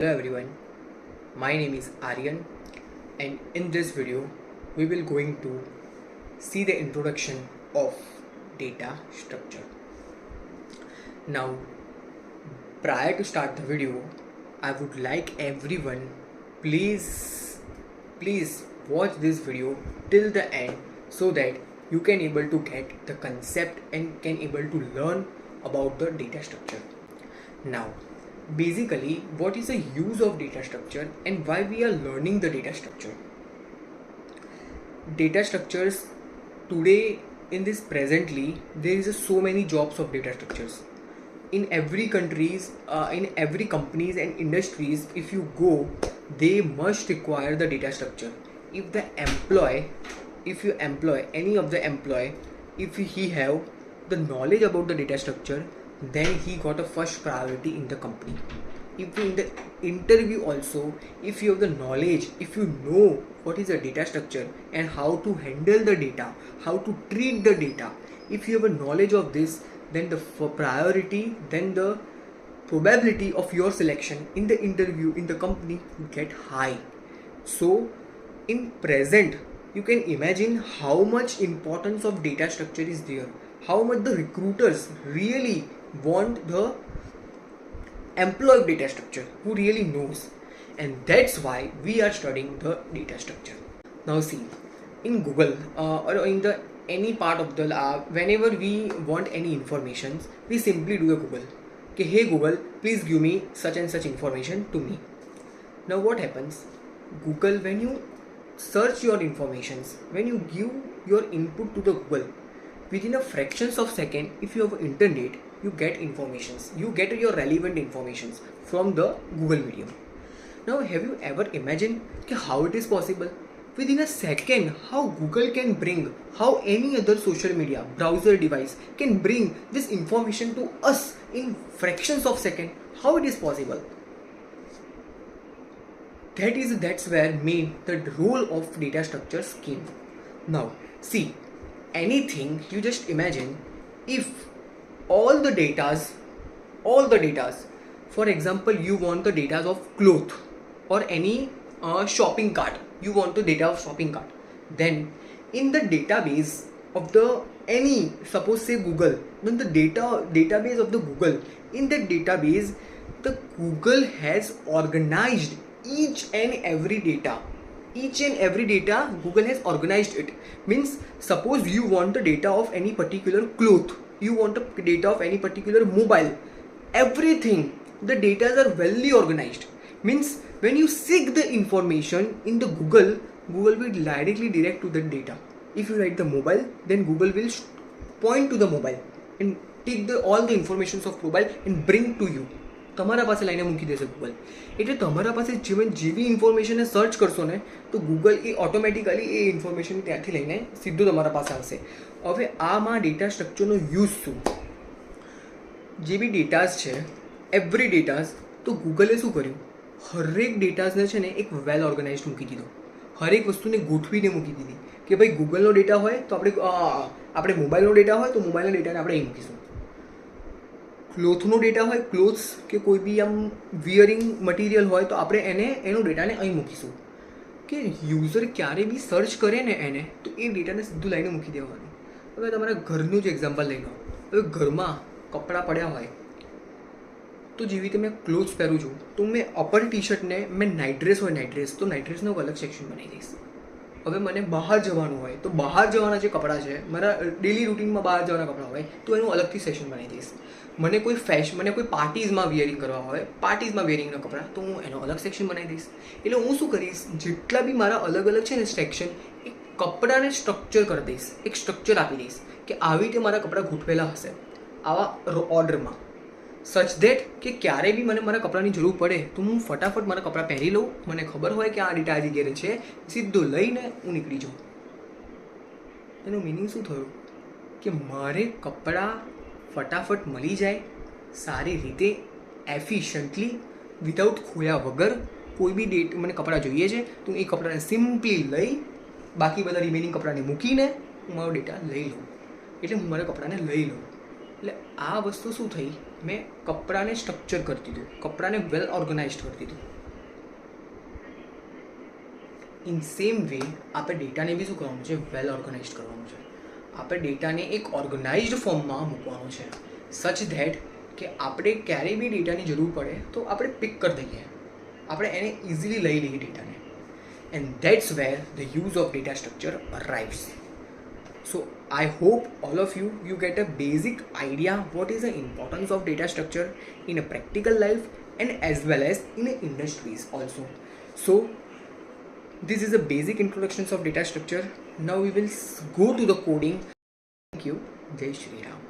Hello everyone, my name is Aryan and in this video we will going to see the introduction of data structure. Now prior to start the video I would like everyone please watch this video till the end so that you can able to get the concept and can able to learn about the data structure. Now basically what is the use of data structure and why we are learning the data structure. Data structures today in this presently there is so many jobs of data structures in every countries, in every companies and industries. If you go, they must require the data structure. If you employ any of the employee, if he have the knowledge about the data structure, then he got a first priority in the company. If in the interview also, if you have the knowledge, if you know what is a data structure and how to handle the data, how to treat the data, if you have a knowledge of this, then the priority, then the probability of your selection in the interview in the company would get high. So in present you can imagine how much importance of data structure is there, how much the recruiters really want the employee data structure who really knows, and that's why we are studying the data structure. Now see, in Google or in the any part of the whenever we want any information, we simply do a Google. Okay, hey Google, please give me such and such information to me. Now what happens? Google, when you search your informations, when you give your input to the Google, within a fractions of second, if you have internet, you get informations, you get your relevant informations from the Google medium. Now have you ever imagined how it is possible? Within a second, how Google can bring, how any other social media browser device can bring this information to us in fractions of second? How it is possible? That's where made the role of data structures came. Now see, anything you just imagine, if all the datas, for example you want the data of cloth or any shopping cart, you want the data of shopping cart, then in the database of the any, suppose say Google, then the database of the Google, in that database the Google has organized each and every data Google has organized it. Means suppose you want the data of any particular cloth, you want the data of any particular mobile, everything, the data are well organized. Means when you seek the information in the Google will directly direct to the data. If you write the mobile, then Google will point to the mobile and take all the informations of mobile and bring to you. તમારા પાસે લાઈને મૂકી દેશે Google. એટલે તમારા પાસે જેવી information search કરશો ને તો ગૂગલ એ ઓટોમેટિકલી એ ઇન્ફોર્મેશન ત્યાંથી લઈને સીધું તમારા પાસે આવશે. હવે આમાં ડેટા સ્ટ્રક્ચરનો યુઝ શું? જે બી ડેટાસ છે, એવરી ડેટાસ, તો ગૂગલે શું કર્યું? હરેક ડેટાસને છે ને એક વેલ ઓર્ગનાઇઝડ મૂકી દીધો. હરેક વસ્તુને ગોઠવીને મૂકી દીધી કે ભાઈ ગૂગલનો ડેટા હોય તો આપણે મોબાઈલનો ડેટા હોય તો મોબાઈલના ડેટાને આપણે અહીં મૂકીશું. ક્લોથનો ડેટા હોય, ક્લોથ્સ કે કોઈ બી આમ વિયરિંગ મટીરિયલ હોય તો આપણે એનો ડેટાને અહીં મૂકીશું કે યુઝર ક્યારે બી સર્ચ કરે ને એને તો એ ડેટાને સીધું લાઈને મૂકી દેવાનું. હવે તમારા ઘરનું જ એક્ઝામ્પલ લઈ લો. હવે ઘરમાં કપડાં પડ્યા હોય તો જેવી રીતે મેં ક્લોથ્સ પહેરું છું તો મેં અપર ટી શર્ટને મેં નાઇટ ડ્રેસ હોય તો નાઇટ ડ્રેસનો અલગ સેક્શન બનાવી દઈશ. હવે મને બહાર જવાનું હોય તો બહાર જવાના જે કપડાં છે, મારા ડેલી રૂટીનમાં બહાર જવાના કપડાં હોય તો એનું અલગથી સેક્શન બનાવી દઈશ. મને કોઈ પાર્ટીઝમાં વિયરિંગ કરવા હોય, પાર્ટીઝમાં વિયરિંગના કપડાં, તો હું એનો અલગ સેક્શન બનાવી દઈશ. એટલે હું શું કરીશ, જેટલા બી મારા અલગ અલગ છે ને સેક્શન, એ કપડાને સ્ટ્રક્ચર કરી દઈશ, એક સ્ટ્રક્ચર આપી દઈશ કે આવી રીતે મારા કપડાં ગોઠવેલા હશે આવા ઓર્ડરમાં, સચ ધેટ કે ક્યારે બી મને મારા કપડાની જરૂર પડે તો હું ફટાફટ મારા કપડાં પહેરી લઉં, મને ખબર હોય કે આ ડેટા આ જગ્યાએ છે, સીધું લઈને હું નીકળી જાઉં. એનો મિનિંગ શું થયું કે મારે કપડાં ફટાફટ મળી જાય, સારી રીતે, એફિશિયન્ટલી, વિધાઉટ ખોયા વગર. કોઈ બી ડેટ મને કપડાં જોઈએ છે તો એ કપડાને સિમ્પલી લઈ, બાકી બધા રિમેનિંગ કપડાને મૂકીને હું મારો ડેટા લઈ લઉં. એટલે હું મારા કપડાને લઈ લઉં. એટલે આ વસ્તુ શું થઈ, મેં કપડાને સ્ટ્રક્ચર કરી દીધું, કપડાને વેલ ઓર્ગનાઇઝ કરી દીધું. ઇન સેમ વે આપણે ડેટાને બી શું કરવાનું છે, વેલ ઓર્ગનાઇઝ કરવાનું છે. આપણે ડેટાને એક ઓર્ગનાઇઝડ ફોર્મમાં મૂકવાનું છે, સચ ધેટ કે આપણે ક્યારેય બી ડેટાની જરૂર પડે તો આપણે પિક કરી દઈએ, આપણે એને ઇઝીલી લઈ લઈએ ડેટાને. And that's where the use of data structure arrives. So I hope all of you get a basic idea what is the importance of data structure in a practical life and as well as in industries also. So this is a basic introductions of data structure. Now we will go to the coding. Thank you. Jai Shri Ram.